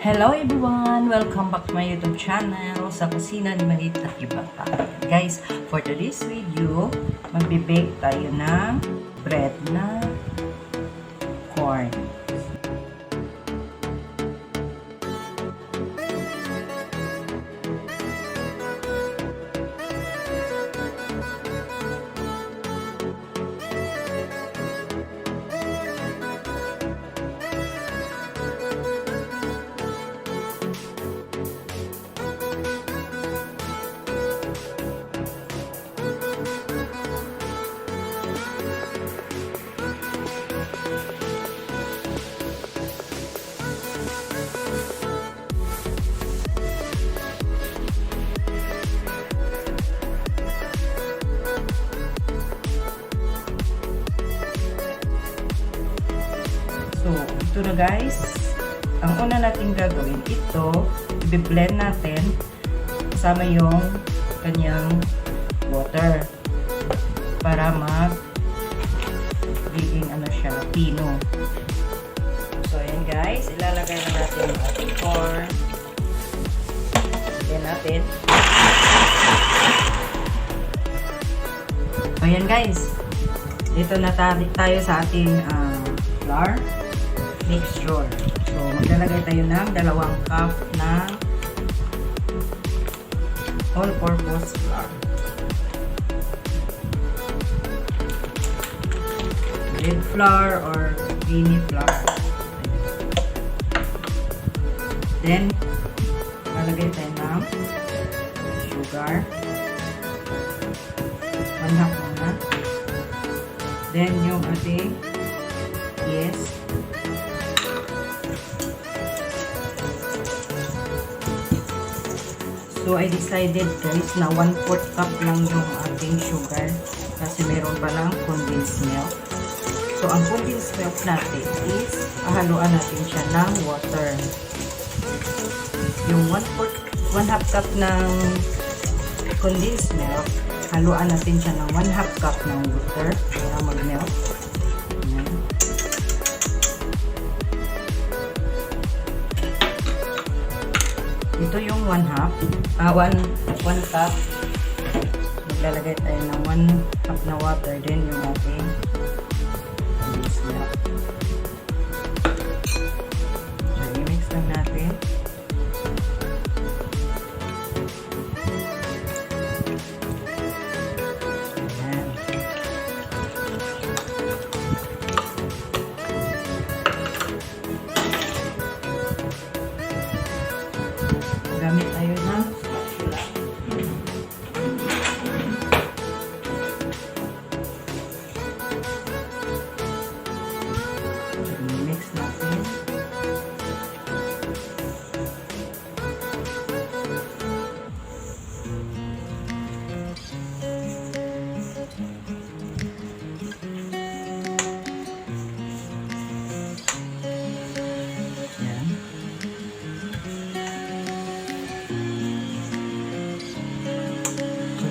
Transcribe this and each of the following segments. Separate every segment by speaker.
Speaker 1: Hello everyone! Welcome back to my YouTube channel sa Cusina Ni Marith at iba pa. Guys, for today's video, magbe-bake tayo ng bread na corn. So, ito na guys. Ang una natin gagawin, ito, i-blend natin kasama yung kanyang water para magiging siya, pino. So, ayan guys, ilalagay na natin yung ating corn. Ayan natin. So, ayan guys. Dito na tayo sa ating flour mixture. So, maglalagay tayo ng 2 cup ng all-purpose flour. Red flour or creamy flour. Then, lalagay tayo ng sugar. 1 half na. Then, yung ating yeast. So, I decided guys na 1/4 cup lang yung ating sugar kasi meron pa lang condensed milk. So, ang condensed milk natin is haluan natin siya ng water. Yung 1 half cup ng condensed milk, haluan natin siya ng 1 half cup ng water para mag-melt. Ito yung 1 cup. Maglalagay tayo ng 1 cup na water. Then yung ating condensed milk. So, i-mix lang natin. Ayan. Gamit tayo ng spatula. Mix natin.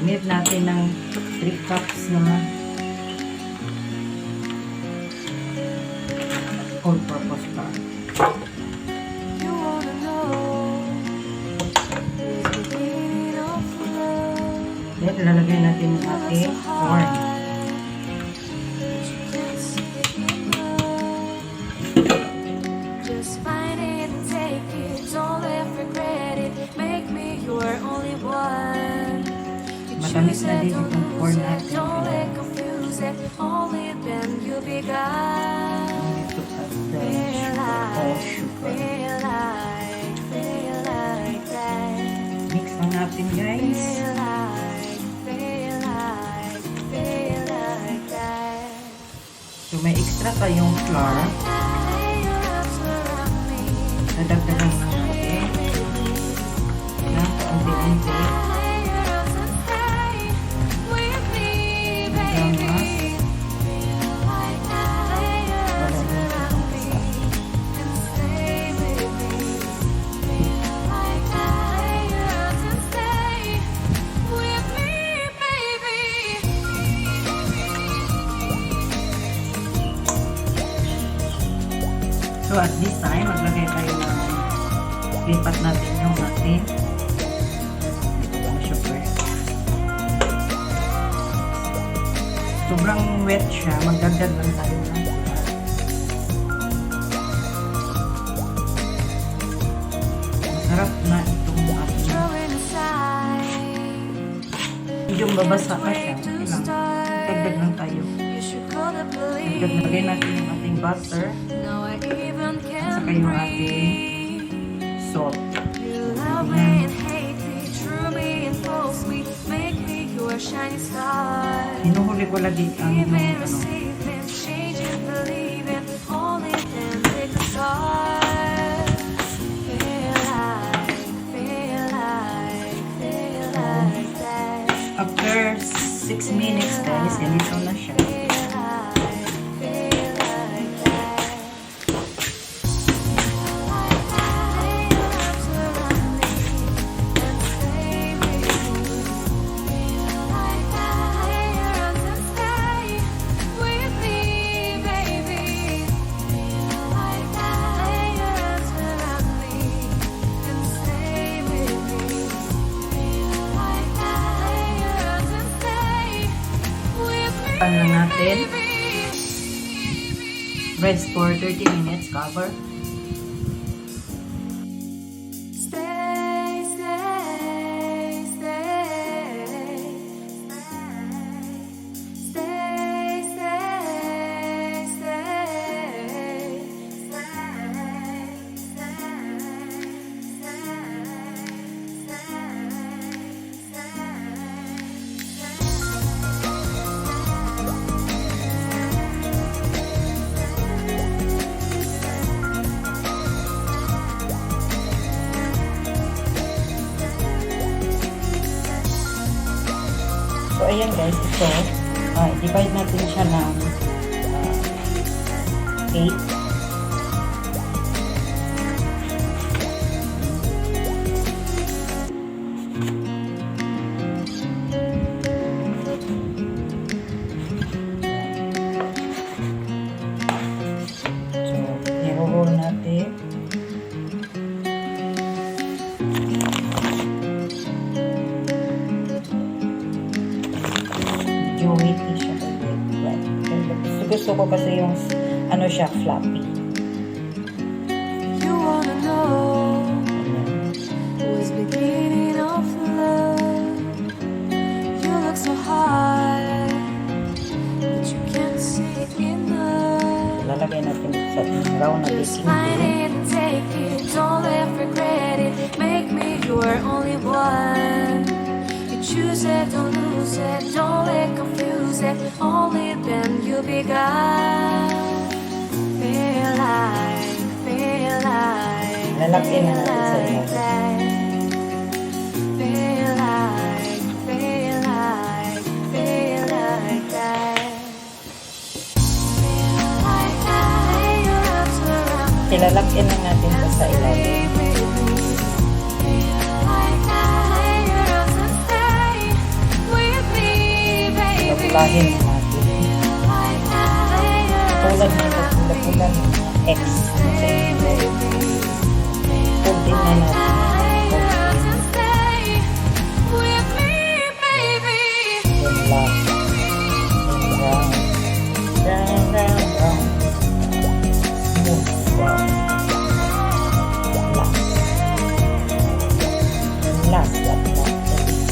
Speaker 1: Need natin ng 3 cups naman all-purpose flour. Then, lalagay natin yung ating corn.
Speaker 2: Just find it and take it, don't let regret it, make me your only one.
Speaker 1: Matamis na din itong corn natin.
Speaker 2: Don't let confuse it, only then you'll be gone. Feel like that.
Speaker 1: Mix lang natin guys.
Speaker 2: Feel like that.
Speaker 1: So may extra tayong flour. Nadagdagan lang natin ng kaunti-unti. So at this time, maglagay tayo ng lipat natin yung ating dito ko na siya press. Sobrang wet siya. Magdagdag lang tayo na. Masarap na itong ating medyo babasa na siya. Okay lang. Dagdag lang tayo. Dagdag natin yung ating butter. At saka yung ating salt. Hinuhuli ko lagi ang after 6 minutes guys, ganito na siya. Pan lang natin. Rest for 30 minutes. Cover. So, ayan guys, ito, divide natin siya ng 8. So, i-roll natin. Weighty siya. Gusto ko kasi yung ano siya, floppy.
Speaker 2: You wanna know who's beginning of love? You look so hard, but you can't see it enough.
Speaker 1: Lalagay natin sa brown na
Speaker 2: Just
Speaker 1: baking
Speaker 2: find
Speaker 1: glue.
Speaker 2: it and take it, don't ever regret it. Make me your only one. You choose it, don't lose it, don't let confuse it. Only then you'll be gone. Feel like
Speaker 1: Lalagyan na natin sa ilalim.
Speaker 2: that. Feel like that. Feel like that. Your arms around me.
Speaker 1: Ilalagyan na natin ito sa ilalim. Pulahin na natin. Tulad nito, pula-pula ng X. Pultin na natin. Then last. Brown. Brown. Smooth brown. Last but not the least.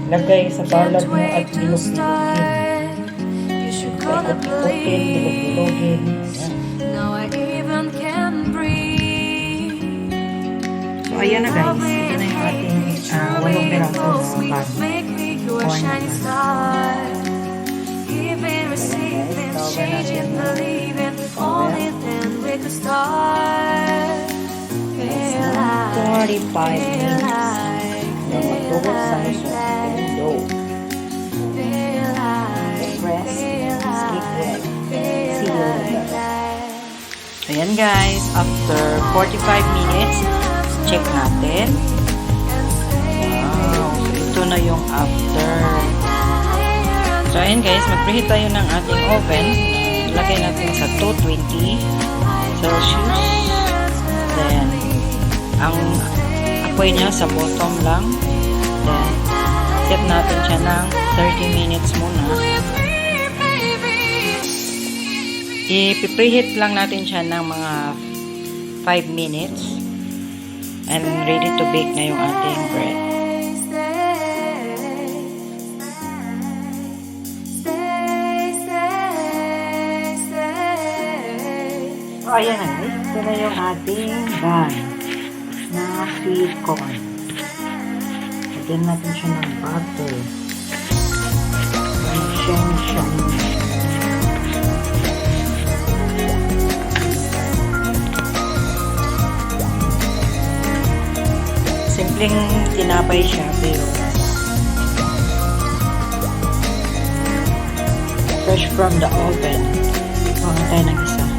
Speaker 1: Lagay sa balag mo at bilog-bilogin. Ikot-ikotin, bilog-bilogin. So, ayan na guys. Ito na yung ating 8 pirasong pan. Corn. 45 minutes. Na magtugod sa mission dough. Press, skip well. See you later. Ayan guys, after 45 minutes, check natin. Wow, so ito na yung after. So ayan guys, mag-preheat tayo ng ating oven. Lagay natin sa 220 Celsius. Then, ang apoy niya sa bottom lang. Then, set natin siya ng 30 minutes muna. I-preheat lang natin siya ng mga 5 minutes. And ready to bake na yung ating bread. So, ayan na guys. Ito na yung ating bun na sweet corn. Lagyan natin siya ng butter. Shiny. Simpleng tinapay siya, pero fresh from the oven. Kuha tayo ng isa.